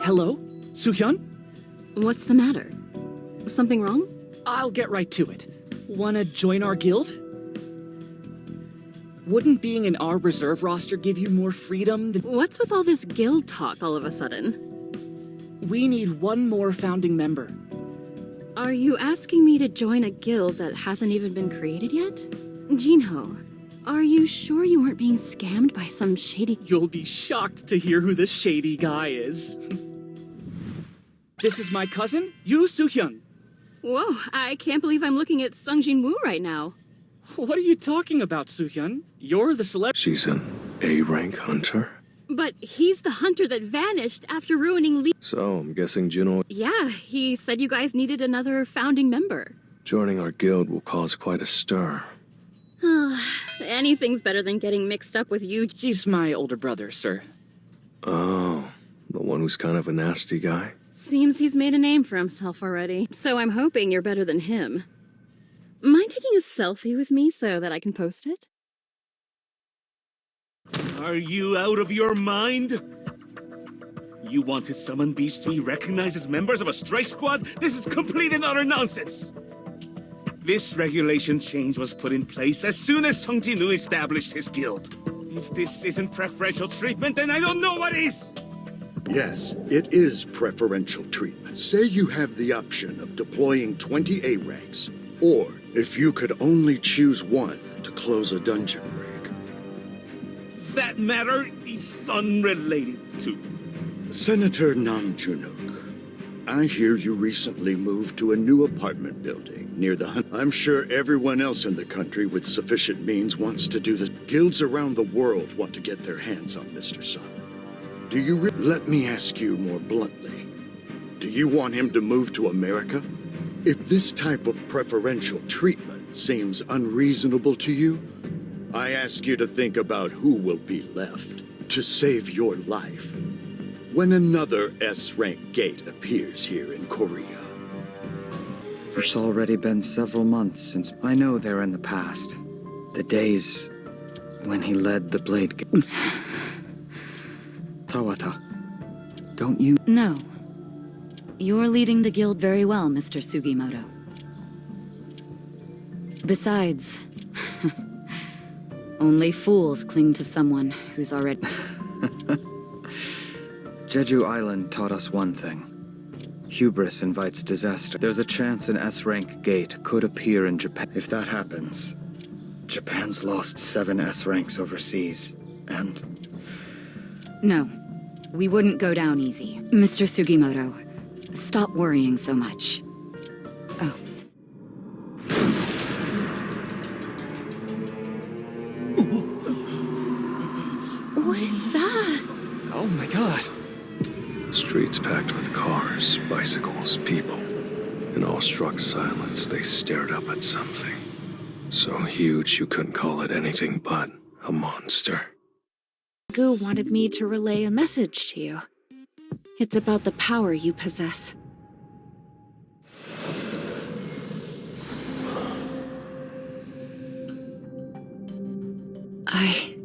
Hello? Soo-hyun? What's the matter? Something wrong? I'll get right to it. Wanna join our guild? Wouldn't being in our reserve roster give you more freedom? What's with all this guild talk all of a sudden? We need one more founding member. Are you asking me to join a guild that hasn't even been created yet? Jinho, are you sure you weren't being scammed by some shady... You'll be shocked to hear who the shady guy is. This is my cousin, Yoo Soo-hyun. Whoa, I can't believe I'm looking at Sung Jinwoo right now. What are you talking about, Soo-hyun? You're the celebrity. She's an A-rank hunter? But he's the hunter that vanished after ruining Lee. So, I'm guessing Jinwoo... Yeah, he said you guys needed another founding member. Joining our guild will cause quite a stir. Anything's better than getting mixed up with you. He's my older brother, sir. Oh, the one who's kind of a nasty guy? Seems he's made a name for himself already, so I'm hoping you're better than him. Mind taking a selfie with me so that I can post it? Are you out of your mind? You want to summon beasts to be recognized as members of a strike squad? This is complete and utter nonsense! This regulation change was put in place as soon as Sung Jinwoo established his guild. If this isn't preferential treatment, then I don't know what is! Yes, it is preferential treatment. Say you have the option of deploying 20 A ranks, or if you could only choose one to close a dungeon break. That matter is unrelated to... Senator Namjoonuk, I hear you recently moved to a new apartment building near the hunt. I'm sure everyone else in the country with sufficient means wants to do this. Guilds around the world want to get their hands on Mr. Sung. Do you let me ask you more bluntly, do you want him to move to America? If this type of preferential treatment seems unreasonable to you, I ask you to think about who will be left to save your life when another S-rank gate appears here in Korea. It's already been several months since I know they're in the past. The days when he led the Blade Tawata, don't you? No. You're leading the guild very well, Mr. Sugimoto. Besides, only fools cling to someone who's already... Jeju Island taught us one thing. Hubris invites disaster. There's a chance an S-rank gate could appear in Japan. If that happens, Japan's lost 7 S-ranks overseas, and... No, we wouldn't go down easy. Mr. Sugimoto, stop worrying so much. Oh. What is that? Oh my god. Streets packed with cars, bicycles, people. In awestruck silence, they stared up at something. So huge you couldn't call it anything but a monster. Gu wanted me to relay a message to you. It's about the power you possess. I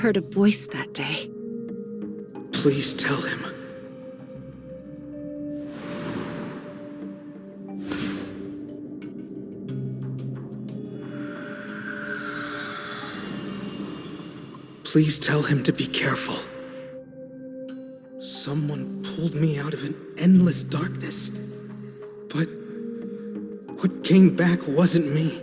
heard a voice that day. Please tell him. Please tell him to be careful. Someone pulled me out of an endless darkness. But what came back wasn't me.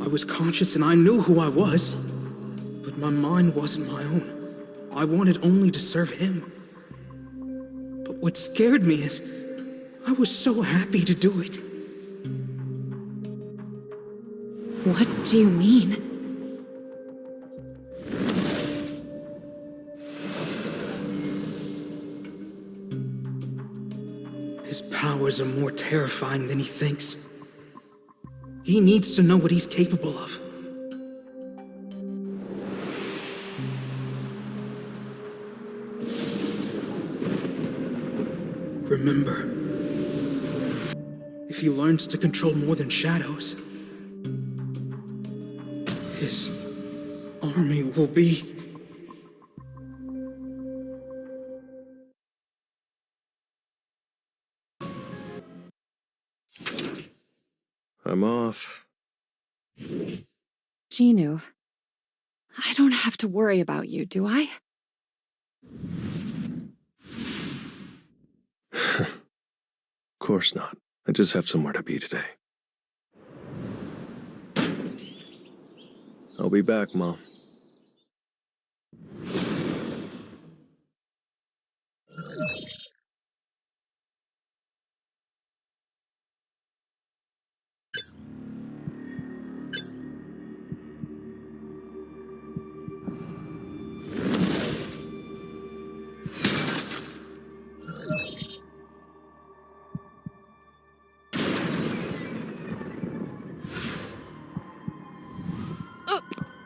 I was conscious and I knew who I was. But my mind wasn't my own. I wanted only to serve him. But what scared me is I was so happy to do it. What do you mean? His powers are more terrifying than he thinks. He needs to know what he's capable of. Remember, if he learns to control more than shadows, his army will be I'm off. Jinwoo, I don't have to worry about you, do I? Of course not. I just have somewhere to be today. I'll be back, Mom.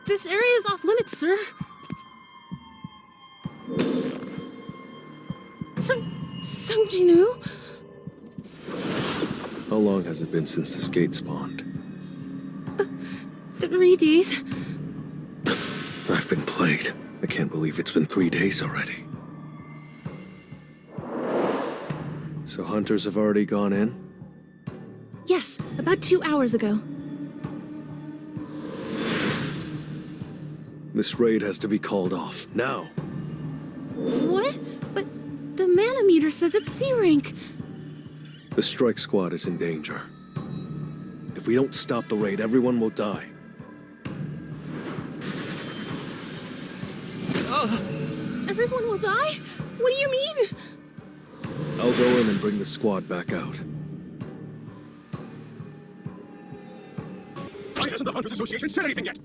This area is off limits, sir. Sung Jinwoo? How long has it been since this gate spawned? 3 days. I've been played. I can't believe it's been 3 days already. So hunters have already gone in? Yes, about 2 hours ago. This raid has to be called off, now. What? But the mana meter says it's C rank. The strike squad is in danger. If we don't stop the raid, everyone will die. Everyone will die? What do you mean? I'll go in and bring the squad back out. Why hasn't the Hunters Association said anything yet?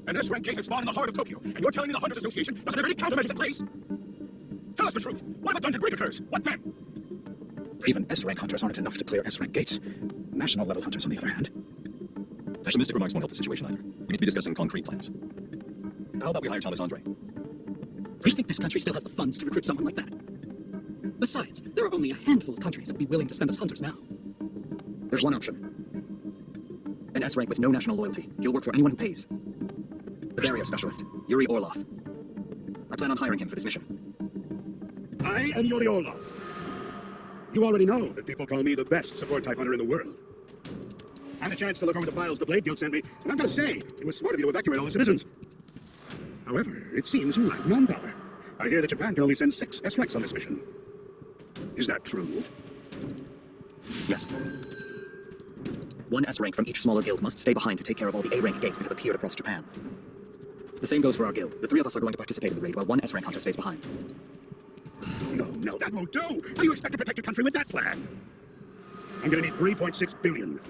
An S-rank gate has spawned in the heart of Tokyo, and you're telling me the Hunters Association doesn't have any countermeasures in place? Tell us the truth. What if a dungeon break occurs? What then? Even S-rank hunters aren't enough to clear S-rank gates. National-level hunters, on the other hand. Pessimistic remarks won't help the situation either. We need to be discussing concrete plans. How about we hire Thomas Andre? Do you think this country still has the funds to recruit someone like that? Besides, there are only a handful of countries that would be willing to send us hunters now. There's one option. An S-rank with no national loyalty. He'll work for anyone who pays. The barrier specialist, Yuri Orlov. I plan on hiring him for this mission. I am Yuri Orlov. You already know that people call me the best support-type hunter in the world. I had a chance to look over the files the Blade Guild sent me, and I've got to say, it was smart of you to evacuate all the citizens. However, it seems you lack manpower. I hear that Japan can only send 6 S-ranks on this mission. Is that true? Yes. One S-rank from each smaller guild must stay behind to take care of all the A-rank gates that have appeared across Japan. The same goes for our guild. The 3 of us are going to participate in the raid while one S-rank hunter stays behind. No, that won't do! How do you expect to protect your country with that plan? I'm gonna need 3.6 billion.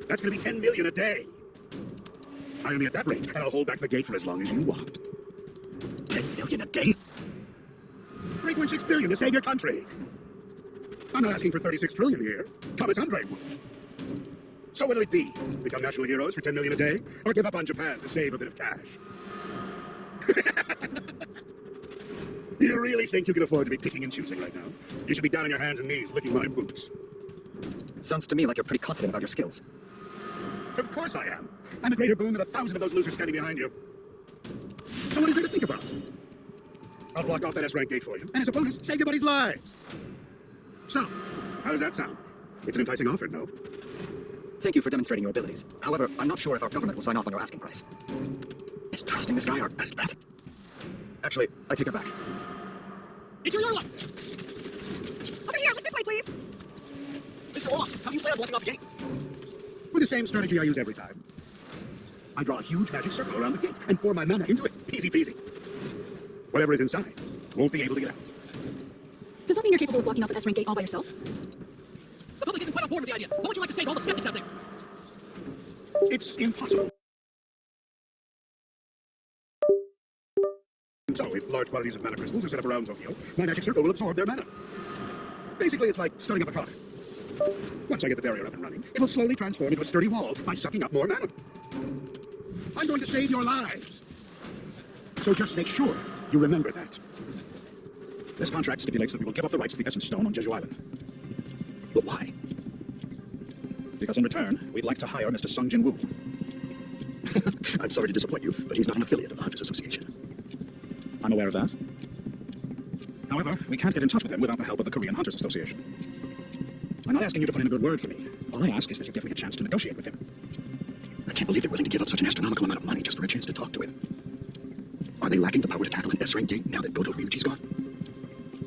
That's gonna be 10 million a day. Hire me at that rate, and I'll hold back the gate for as long as you want. 10 million a day? 3.6 billion to save your country. I'm not asking for 36 trillion here. Thomas Andre would. So what'll it be? Become national heroes for 10 million a day? Or give up on Japan to save a bit of cash? You really think you can afford to be picking and choosing right now? You should be down on your hands and knees licking my boots. Sounds to me like you're pretty confident about your skills. Of course I am. I'm a greater boon than 1,000 of those losers standing behind you. So what is there to think about? I'll block off that S-rank gate for you, and as a bonus, save your buddies' lives. So, how does that sound? It's an enticing offer, no? Thank you for demonstrating your abilities. However, I'm not sure if our government will sign off on your asking price. Is trusting this guy our best bet? Actually, I take it back. It's your Orlov! Over here, look this way, please! Mr. Orlov, how do you plan on blocking off the gate? With the same strategy I use every time. I draw a huge magic circle around the gate and pour my mana into it. Easy peasy. Whatever is inside won't be able to get out. Does that mean you're capable of blocking off an S-rank gate all by yourself? The public isn't quite on board with the idea. What would you like to say to all the skeptics out there? It's impossible. So, if large quantities of mana crystals are set up around Tokyo, my magic circle will absorb their mana. Basically, it's like starting up a car. Once I get the barrier up and running, it will slowly transform into a sturdy wall by sucking up more mana. I'm going to save your lives. So just make sure you remember that. This contract stipulates that we will give up the rights to the Essence Stone on Jeju Island. But why? Because in return, we'd like to hire Mr. Sung Jinwoo. I'm sorry to disappoint you, but he's not an affiliate of the Hunters Association. I'm aware of that. However, we can't get in touch with him without the help of the Korean Hunters Association. I'm not asking you to put in a good word for me. All I ask is that you give me a chance to negotiate with him. I can't believe they're willing to give up such an astronomical amount of money just for a chance to talk to him. Are they lacking the power to tackle an S-rank gate now that Goto Ryuji's gone?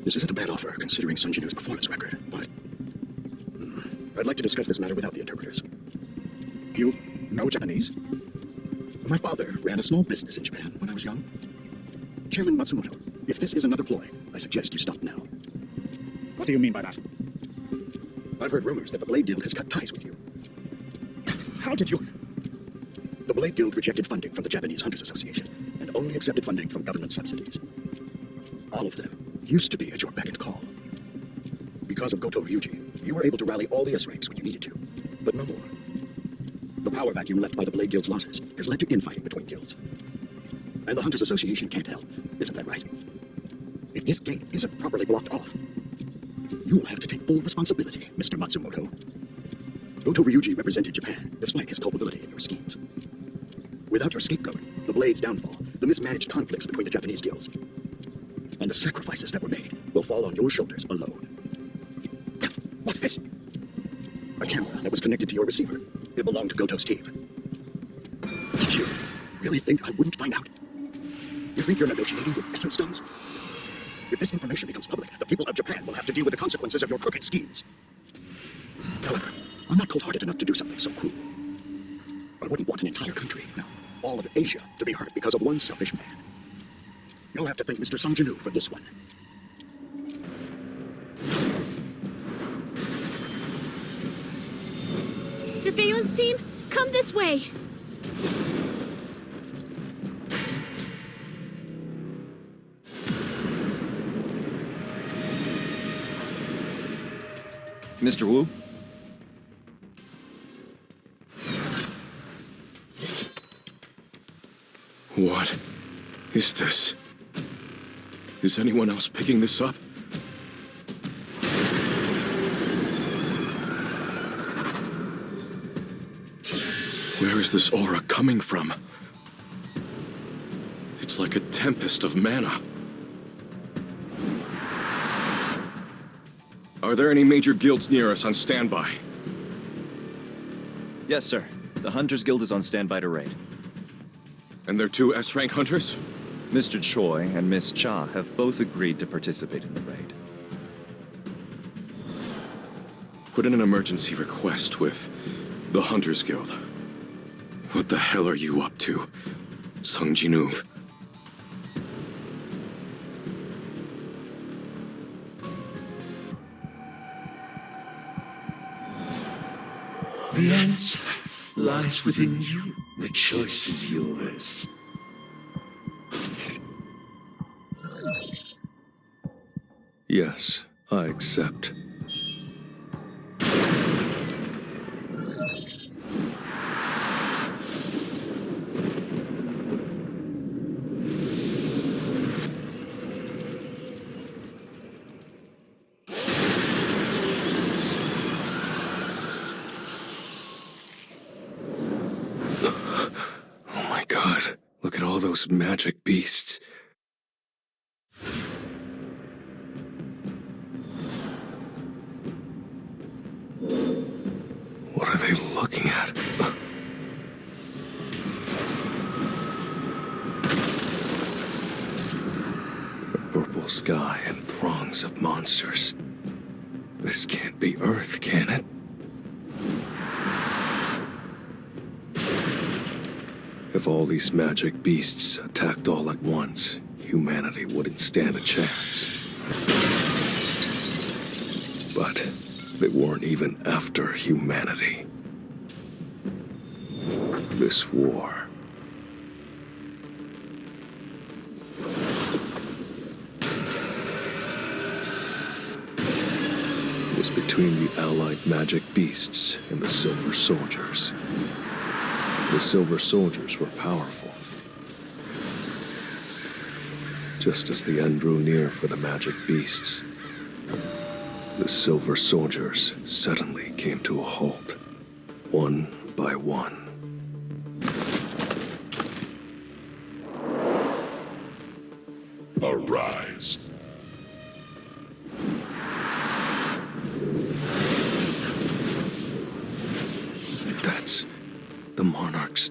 This isn't a bad offer, considering Sung Jinwoo's performance record, but... I'd like to discuss this matter without the interpreters. You know Japanese? My father ran a small business in Japan when I was young. Chairman Matsumoto, if this is another ploy, I suggest you stop now. What do you mean by that? I've heard rumors that the Blade Guild has cut ties with you. How did you... The Blade Guild rejected funding from the Japanese Hunters Association and only accepted funding from government subsidies. All of them used to be at your beck and call. Because of Goto Ryuji, you were able to rally all the S-ranks when you needed to, but no more. The power vacuum left by the Blade Guild's losses has led to infighting between guilds. And the Hunters Association can't help, isn't that right? If this gate isn't properly blocked off, you will have to take full responsibility, Mr. Matsumoto. Goto Ryuji represented Japan, despite his culpability in your schemes. Without your scapegoat, the Blade's downfall, the mismanaged conflicts between the Japanese guilds, and the sacrifices that were made will fall on your shoulders alone. What's this? A camera that was connected to your receiver. It belonged to Goto's team. Did you really think I wouldn't find out? You think you're negotiating with essence stones? If this information becomes public, the people of Japan will have to deal with the consequences of your crooked schemes. However, I'm not cold-hearted enough to do something so cruel. I wouldn't want an entire country, no, all of Asia, to be hurt because of one selfish man. You'll have to thank Mr. Sung Jinwoo for this one. Surveillance team, come this way! Mr. Wu? What is this? Is anyone else picking this up? Where is this aura coming from? It's like a tempest of mana. Are there any major guilds near us on standby? Yes, sir. The Hunters Guild is on standby to raid. And they're 2 S-rank hunters? Mr. Choi and Miss Cha have both agreed to participate in the raid. Put in an emergency request with the Hunters Guild. What the hell are you up to, Sung Jinwoo? The answer lies within you. The choice is yours. Yes, I accept. Oh my god, look at all those magic beasts. What are they looking at? A purple sky and throngs of monsters. This can't be Earth, can it? If all these magic beasts attacked all at once, humanity wouldn't stand a chance. But they weren't even after humanity. This war was between the allied magic beasts and the Silver Soldiers. The Silver Soldiers were powerful. Just as the end drew near for the magic beasts, the Silver Soldiers suddenly came to a halt, one by one. Arise.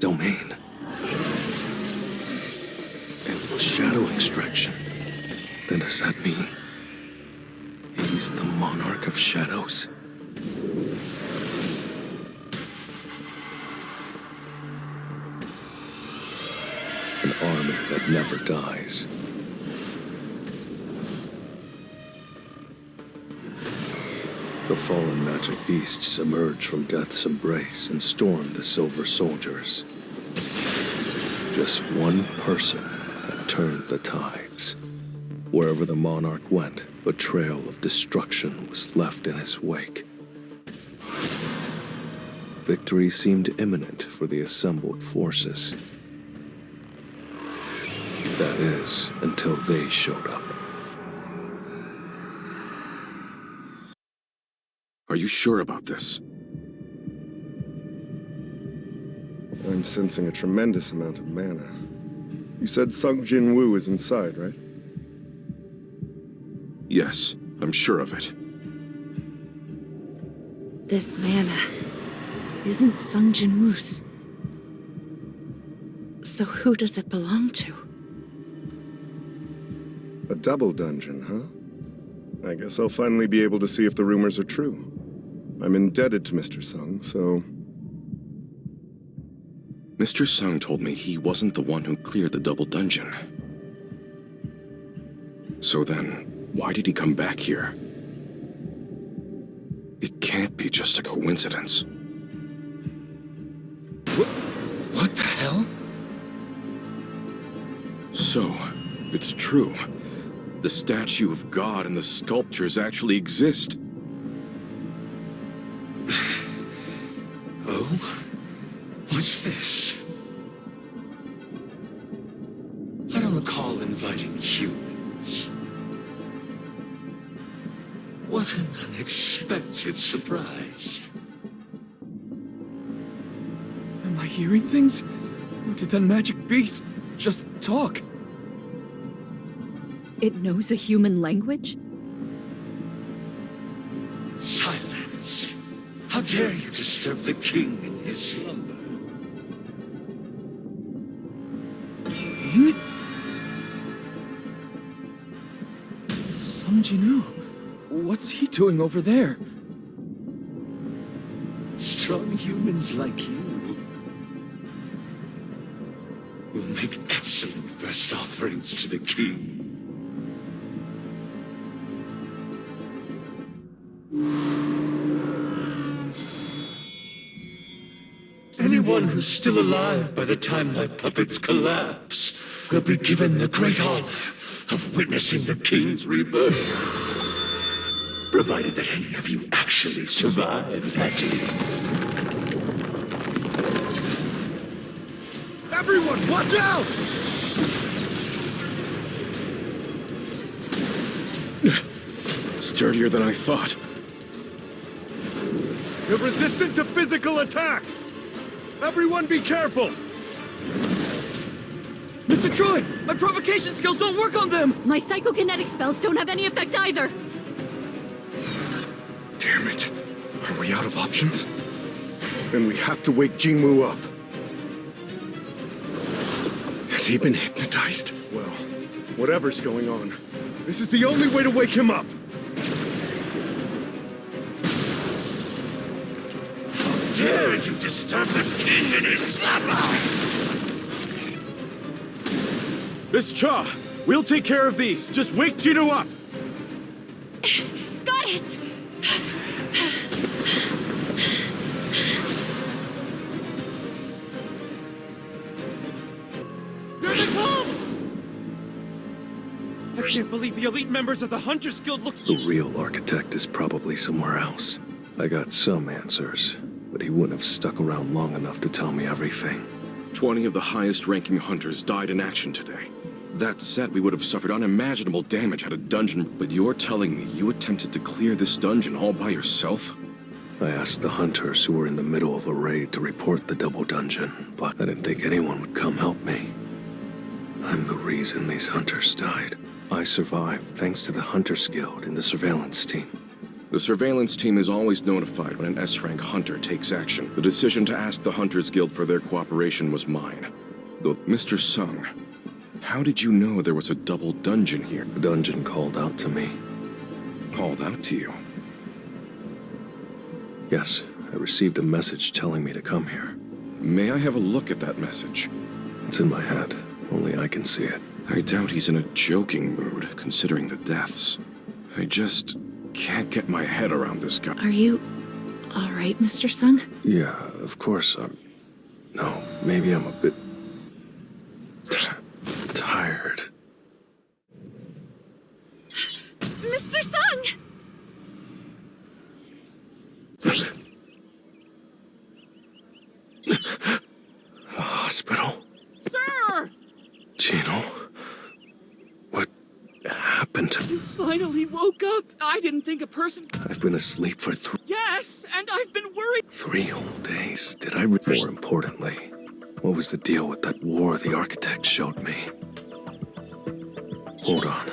domain. And shadow extraction. Then does that mean he's the Monarch of Shadows? An army that never dies. The fallen magic beasts emerged from death's embrace and stormed the Silver Soldiers. Just one person had turned the tides. Wherever the monarch went, a trail of destruction was left in his wake. Victory seemed imminent for the assembled forces. That is, until they showed up. Are you sure about this? I'm sensing a tremendous amount of mana. You said Sung Jinwoo is inside, right? Yes, I'm sure of it. This mana isn't Sung Jinwoo's. So who does it belong to? A double dungeon, huh? I guess I'll finally be able to see if the rumors are true. I'm indebted to Mr. Sung, so... Mr. Sung told me he wasn't the one who cleared the double dungeon. So then, why did he come back here? It can't be just a coincidence. What the hell? So, it's true. The statue of God and the sculptures actually exist. Oh? What's this? I don't recall inviting humans. What an unexpected surprise. Am I hearing things? Or did that magic beast just talk? It knows a human language? Silence! How dare you disturb the king in his slumber? Sung Jinwoo. What's he doing over there? Strong humans like you will make excellent first offerings to the king. Anyone who's still alive by the time my puppets collapse will be given the great honor of witnessing the king's rebirth. Provided that any of you actually survive, that is. Everyone, watch out! Sturdier than I thought. You're resistant to physical attacks! Everyone be careful! Mr. Troy! My provocation skills don't work on them! My psychokinetic spells don't have any effect either! Damn it. Are we out of options? Then we have to wake Jinwoo up. Has he been hypnotized? Well, whatever's going on, this is the only way to wake him up! Dare you disturb the king in his slumber! Miss Cha, we'll take care of these. Just wake Jinwoo up! Got it! I can't believe the elite members of the Hunters Guild look... The real architect is probably somewhere else. I got some answers, but he wouldn't have stuck around long enough to tell me everything. 20 of the highest-ranking hunters died in action today. That said, we would have suffered unimaginable damage had a dungeon... But you're telling me you attempted to clear this dungeon all by yourself? I asked the hunters who were in the middle of a raid to report the double dungeon, but I didn't think anyone would come help me. I'm the reason these hunters died. I survived thanks to the Hunters Guild and the surveillance team. The surveillance team is always notified when an S-rank hunter takes action. The decision to ask the Hunters Guild for their cooperation was mine. Though, Mr. Sung, how did you know there was a double dungeon here? The dungeon called out to me. Called out to you? Yes, I received a message telling me to come here. May I have a look at that message? It's in my head. Only I can see it. I doubt he's in a joking mood, considering the deaths. I just can't get my head around this guy. Are you all right, Mr. Sung? Yeah, of course I'm... No, maybe I'm a bit... tired. Mr. Sung! A hospital? Sir! Gino? What happened? You finally woke up! I didn't think a person... I've been asleep for Yes, and I've been worried... 3 whole days. Did I... More importantly, what was the deal with that war the architect showed me? Hold on.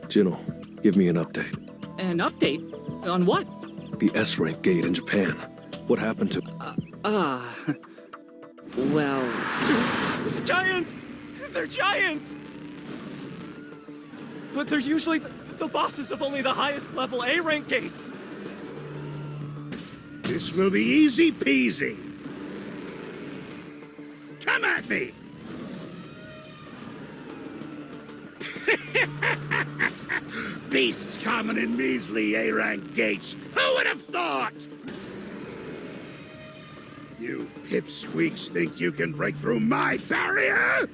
Gino, give me an update. An update? On what? The S-rank gate in Japan. What happened to... Well... Giants! They're giants! But they're usually the bosses of only the highest level A-rank gates! This will be easy peasy. Come at me! Beasts common in measly A-rank gates. Who would have thought? You pipsqueaks think you can break through my barrier?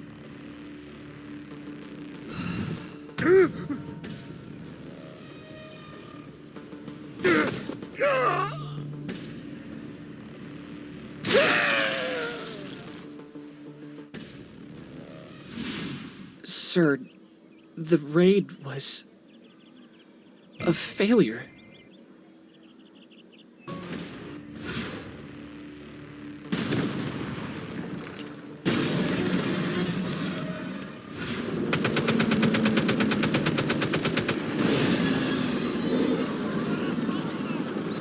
Sir, the raid was... a failure.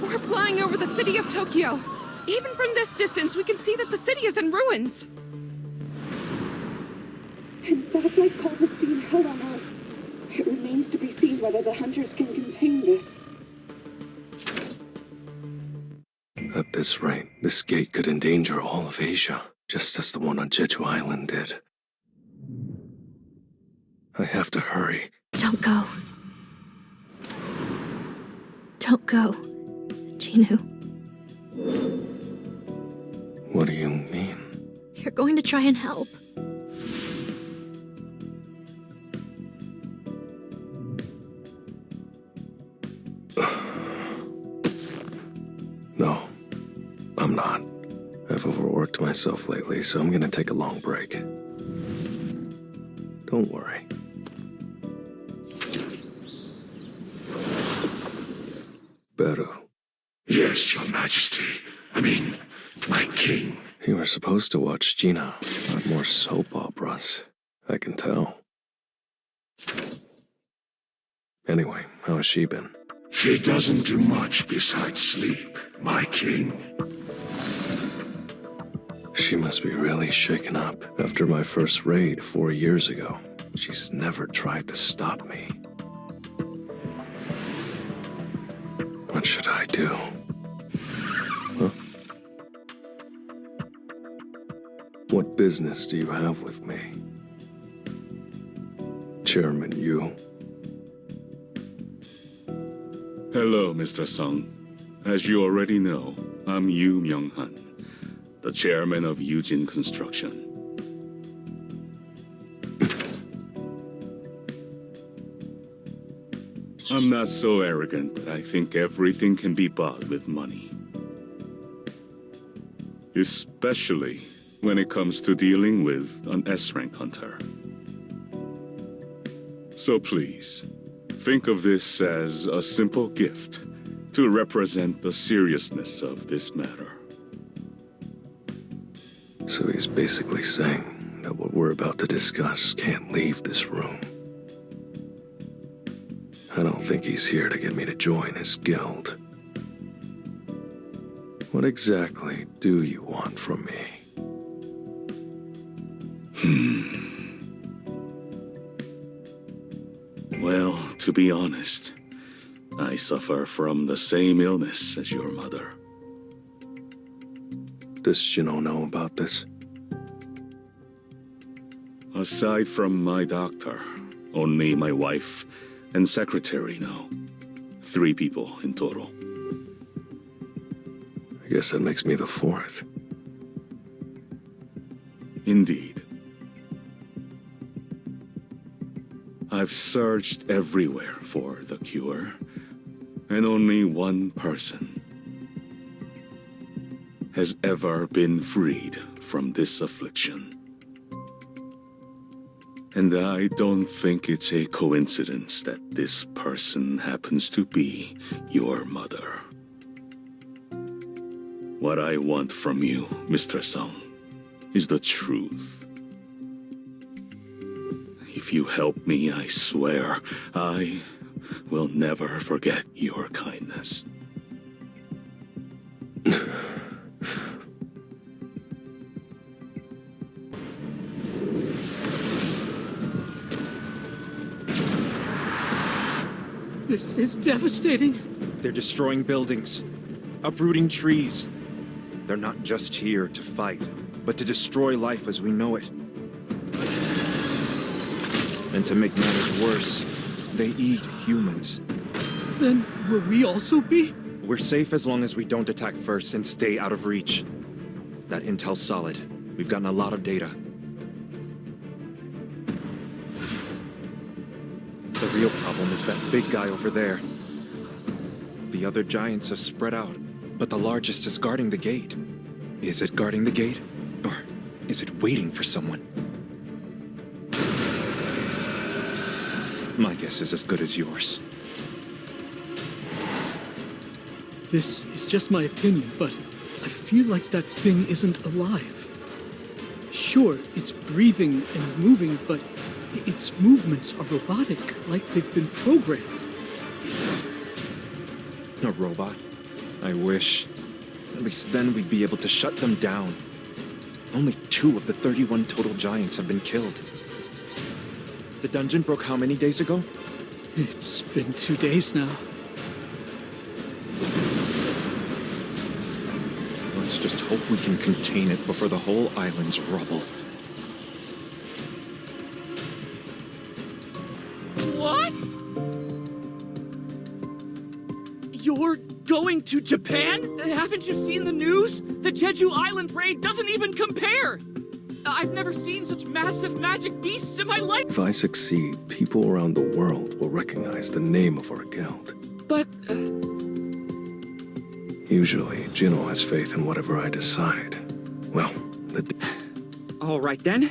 We're flying over the city of Tokyo. Even from this distance, we can see that the city is in ruins. In fact, I've called the scene hell on earth. It remains to be seen whether the hunters can contain this. At this rate, this gate could endanger all of Asia, just as the one on Jeju Island did. I have to hurry. Don't go. Don't go, Jinwoo. What do you mean? You're going to try and help. No, I'm not. I've overworked myself lately, so I'm gonna take a long break. Don't worry. Beru. Yes, Your Majesty. I mean, my king. You were supposed to watch Gina, not more soap operas. I can tell. Anyway, how has she been? She doesn't do much besides sleep, my king. She must be really shaken up. After my first raid 4 years ago, she's never tried to stop me. What should I do? Huh? What business do you have with me? Chairman Yu? Hello, Mr. Sung. As you already know, I'm Yu Myung-han, the chairman of Yujin Construction. I'm not so arrogant that I think everything can be bought with money. Especially when it comes to dealing with an S-rank hunter. So please, think of this as a simple gift to represent the seriousness of this matter. So he's basically saying that what we're about to discuss can't leave this room. I don't think he's here to get me to join his guild. What exactly do you want from me? Well, to be honest, I suffer from the same illness as your mother. Does Jinwoo know about this? Aside from my doctor, only my wife and secretary know. 3 people in total. I guess that makes me the 4th. Indeed. I've searched everywhere for the cure, and only one person has ever been freed from this affliction. And I don't think it's a coincidence that this person happens to be your mother. What I want from you, Mr. Sung, is the truth. If you help me, I swear, I will never forget your kindness. This is devastating. They're destroying buildings, uprooting trees. They're not just here to fight, but to destroy life as we know it. And to make matters worse, they eat humans. Then will we also be? We're safe as long as we don't attack first and stay out of reach. That intel's solid. We've gotten a lot of data. The real problem is that big guy over there. The other giants have spread out, but the largest is guarding the gate. Is it guarding the gate? Or is it waiting for someone? My guess is as good as yours. This is just my opinion, but I feel like that thing isn't alive. Sure, it's breathing and moving, but its movements are robotic, like they've been programmed. A robot? I wish. At least then we'd be able to shut them down. Only 2 of the 31 total giants have been killed. The dungeon broke how many days ago? It's been 2 days now. Let's just hope we can contain it before the whole island's rubble. What? You're going to Japan? Haven't you seen the news? The Jeju Island raid doesn't even compare! I've never seen such massive magic beasts in my life! If I succeed, people around the world will recognize the name of our guild. But... Usually, Jinwoo has faith in whatever I decide. Well, All right then.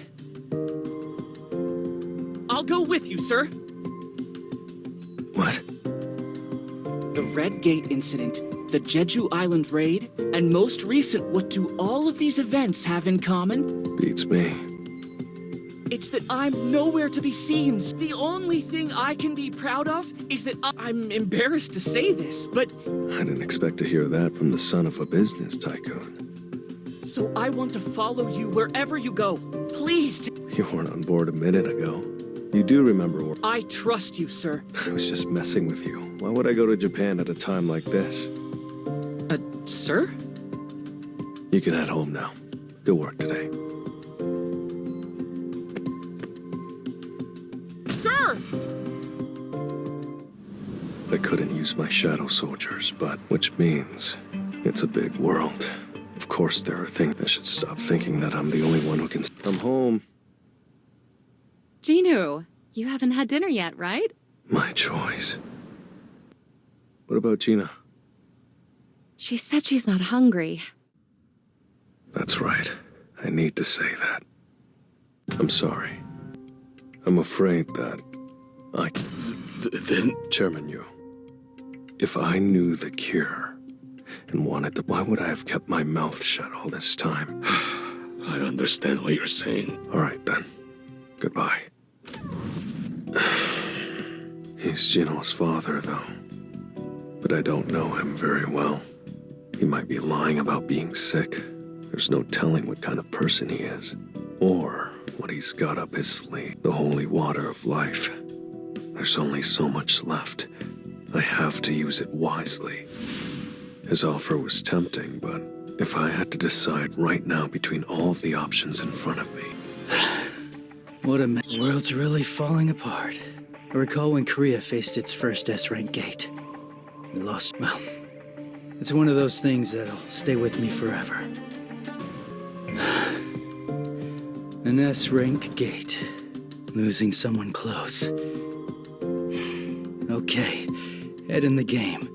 I'll go with you, sir. What? The Red Gate incident, the Jeju Island raid, and most recent, what do all of these events have in common? Beats me. It's that I'm nowhere to be seen. The only thing I can be proud of is that I'm embarrassed to say this, but... I didn't expect to hear that from the son of a business tycoon. So I want to follow you wherever you go. Please. You weren't on board a minute ago. You do remember where... I trust you, sir. I was just messing with you. Why would I go to Japan at a time like this? Sir? You can head home now. Good work today. Sir! I couldn't use my shadow soldiers, but which means it's a big world. Of course there are things. I should stop thinking that I'm the only one who can... I'm home. Jinwoo, you haven't had dinner yet, right? My choice. What about Gina? She said she's not hungry. That's right. I need to say that. I'm sorry. I'm afraid that I... Then... Chairman Yu, if I knew the cure and wanted to, why would I have kept my mouth shut all this time? I understand what you're saying. All right, then. Goodbye. He's He's Jinwoo's father, though. But I don't know him very well. He might be lying about being sick. There's no telling what kind of person he is. Or what he's got up his sleeve. The holy water of life. There's only so much left. I have to use it wisely. His offer was tempting, but if I had to decide right now between all of the options in front of me... What a mess. The world's really falling apart. I recall when Korea faced its first S-rank gate. We lost... Well, it's one of those things that'll stay with me forever. An S-rank gate. Losing someone close. Okay, head in the game.